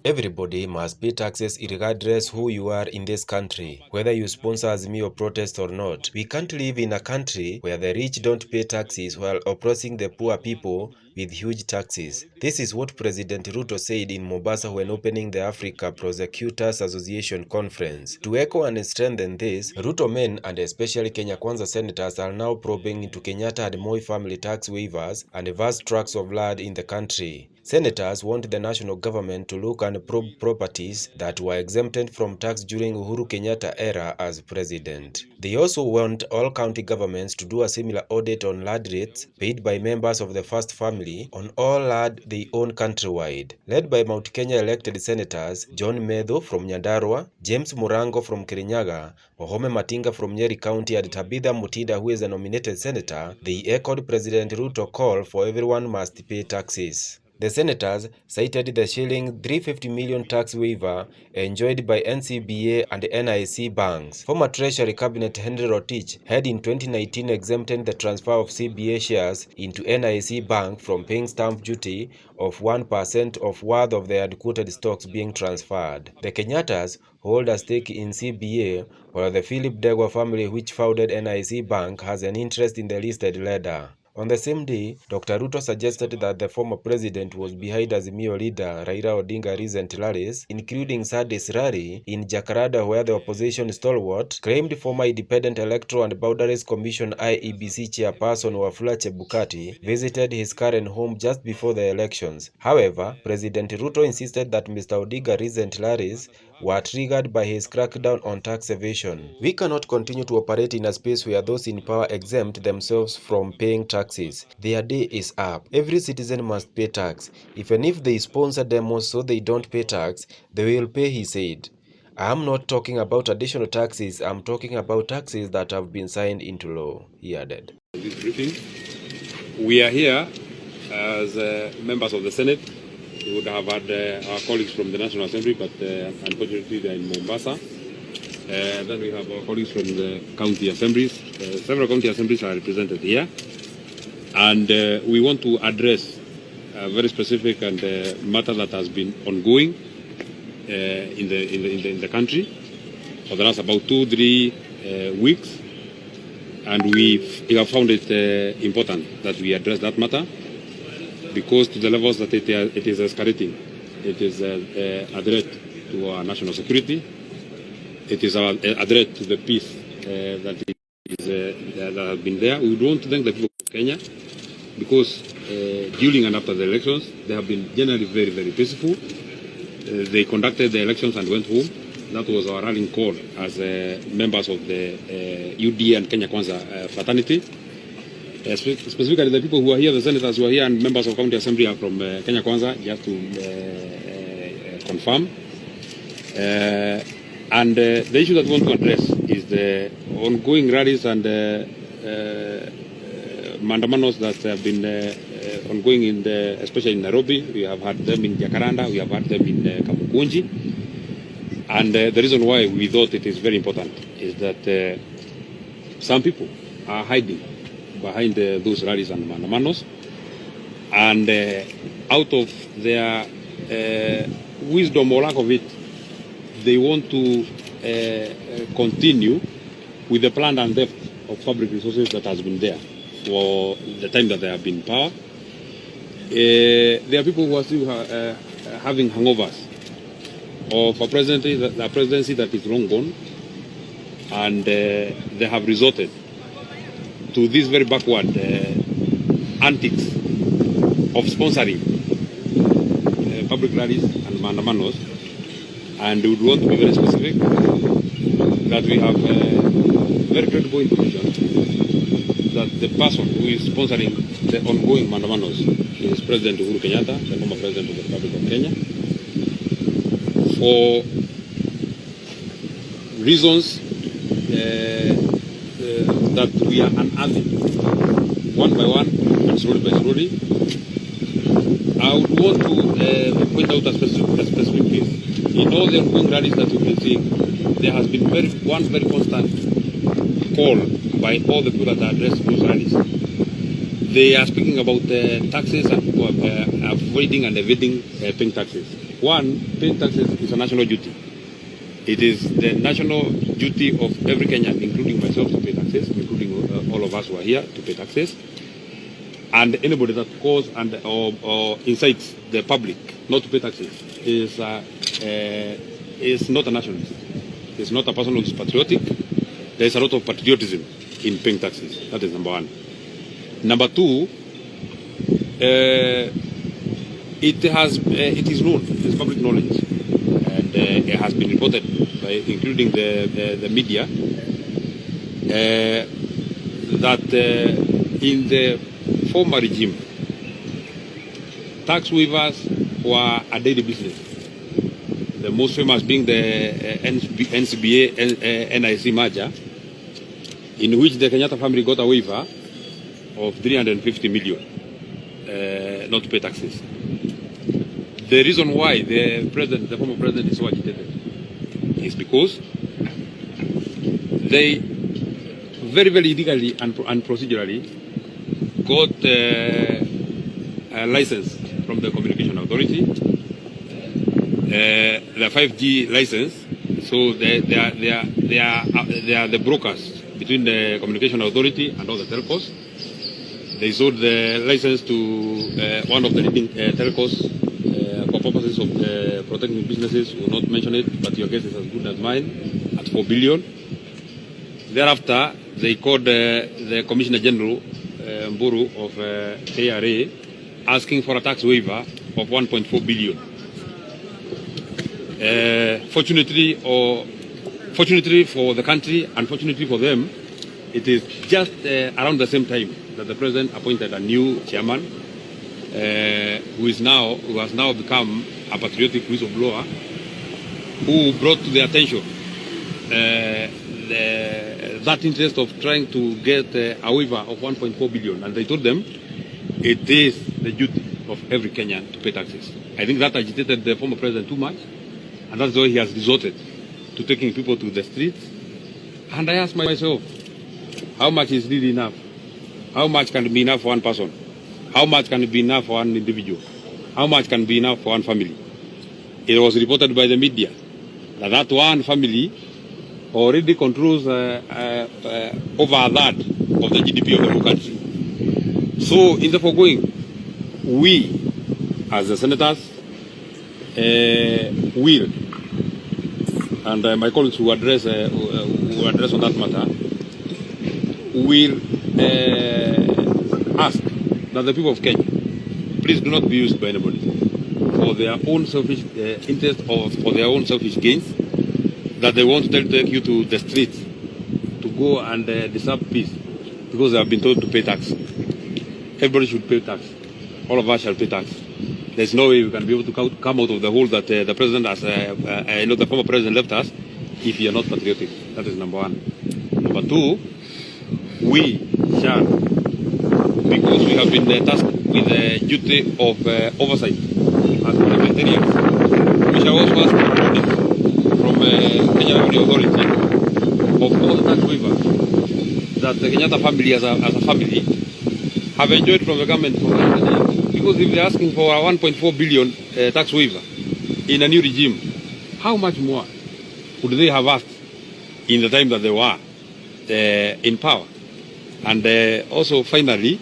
Everybody must pay taxes regardless who you are in this country, whether you sponsor Azimio or protest or not. We can't live in a country where the rich don't pay taxes while oppressing the poor people with huge taxes. This is what President Ruto said in Mombasa when opening the Africa Prosecutors Association conference. To echo and strengthen this, Ruto men and especially Kenyattas senators are now probing into Kenyatta and Moi family tax waivers and vast tracts of land in the country. Senators want the national government to look and probe properties that were exempted from tax during Uhuru Kenyatta era as president. They also want all county governments to do a similar audit on land rates paid by members of the first family on all land they own countrywide. Led by Mount Kenya elected senators John Medho from Nyandarua, James Murango from Kirinyaga, Wahome Matinga from Nyeri County, and Tabitha Mutinda, who is a nominated senator, they echoed President Ruto's call for everyone must pay taxes. The senators cited the shilling 350 million tax waiver enjoyed by NCBA and NIC banks. Former Treasury Cabinet Henry Rotich had in 2019 exempted the transfer of CBA shares into NIC Bank from paying stamp duty of 1% of worth of their quoted stocks being transferred. The Kenyattas hold a stake in CBA, while the Philip Degwa family, which founded NIC Bank, has an interest in the listed ladder. On the same day, Dr. Ruto suggested that the former president was behind Azimio leader Raila Odinga's recent rallies, including Sunday's rally in Jakarta, where the opposition stalwart claimed former Independent Electoral and Boundaries Commission IEBC chairperson Wafula Chebukati visited his current home just before the elections. However, President Ruto insisted that Mr. Odinga's recent rallies were triggered by his crackdown on tax evasion. We cannot continue to operate in a space where those in power exempt themselves from paying taxes. Their day is up. Every citizen must pay tax. Even if they sponsor demos so they don't pay tax, they will pay, he said. I am not talking about additional taxes, I'm talking about taxes that have been signed into law, he added. This briefing, we are here as members of the Senate. We would have had our colleagues from the National Assembly, but unfortunately they are in Mombasa. Then we have our colleagues from the county assemblies. Several county assemblies are represented here. And we want to address a very specific and matter that has been ongoing in the country for the last about 2-3 weeks. And we have found it important that we address that matter, because to the levels that it is escalating, it is a threat to our national security. It is a threat to the peace that has been there. We want to thank the people of Kenya, because during and after the elections, they have been generally very, very peaceful. They conducted the elections and went home. That was our rallying call as members of the UD and Kenya Kwanza fraternity. Specifically, the people who are here, the senators who are here and members of county assembly are from Kenya Kwanza, just to confirm. And the issue that we want to address is the ongoing rallies and mandamanos that have been ongoing especially in Nairobi. We have had them in Jakarta, we have had them in Kamukunji. And the reason why we thought it is very important is that some people are hiding behind those rallies and mandamanos, and out of their wisdom or lack of it, they want to continue with the plan and depth of public resources that has been there for the time that they have been in power. There are people who are still having hangovers of a presidency that is long gone, and they have resorted to this very backward antics of sponsoring public rallies and mandamanos. And we would want to be very specific that we have very credible information that the person who is sponsoring the ongoing mandamanos is President Uhuru Kenyatta, the former President of the Republic of Kenya, for reasons that we are unearthing one by one and slowly by slowly. I would want to point out a specific piece. In all the ongoing rallies that we've been seeing, there has been one very constant call by all the people that address those rallies they are speaking about taxes and avoiding and evading paying taxes. One, paying taxes is a national duty. It is the national duty of every Kenyan, including myself, to pay taxes, including all of us who are here to pay taxes. And anybody that calls and or incites the public not to pay taxes is not a nationalist. It's not a person who is patriotic. There is a lot of patriotism in paying taxes. That is number one. Number two, it is known, it's public knowledge, and it has been reported by including the media that in the former regime, tax waivers were a daily business. The most famous being the NCBA-NIC merger, in which the Kenyatta family got a waiver of 350 million not to pay taxes. The reason why the former president is so agitated is because they very, very illegally and procedurally got a license from the Communication Authority, the 5G license. So they are the brokers between the Communication Authority and all the telcos. They sold the license to one of the leading telcos for purposes of protecting businesses. We will not mention it, but your guess is as good as mine, at 4 billion. Thereafter, they called the Commissioner General Mburu of KRA, asking for a tax waiver of 1.4 billion. Fortunately for the country, unfortunately for them, it is just around the same time that the president appointed a new chairman, who has now become a patriotic whistleblower, who brought to their attention that interest of trying to get a waiver of 1.4 billion, and they told them it is the duty of every Kenyan to pay taxes. I think that agitated the former president too much, and that's why he has resorted to taking people to the streets. And I asked myself, how much is really enough? How much can be enough for one person? How much can be enough for one individual? How much can be enough for one family? It was reported by the media that one family already controls over a third of the GDP of the whole country. So in the foregoing, we, as the senators, will, and my colleagues who address on that matter, will ask that the people of Kenya, please do not be used by anybody for their own selfish interest or for their own selfish gains, that they want to take you to the streets to go and disturb peace because they have been told to pay tax. Everybody should pay tax. All of us shall pay tax. There's no way we can be able to come out of the hole that the president has, the former president left us, if you are not patriotic. That is number one. Number two, we shall, because we have been tasked with the duty of oversight as parliamentarians, we shall also ask from Kenya Revenue Authority of all the tax waivers that the Kenyatta family as a family have enjoyed from the government for 100 years. Because if they're asking for a 1.4 billion tax waiver in a new regime, how much more would they have asked in the time that they were in power? And also, finally,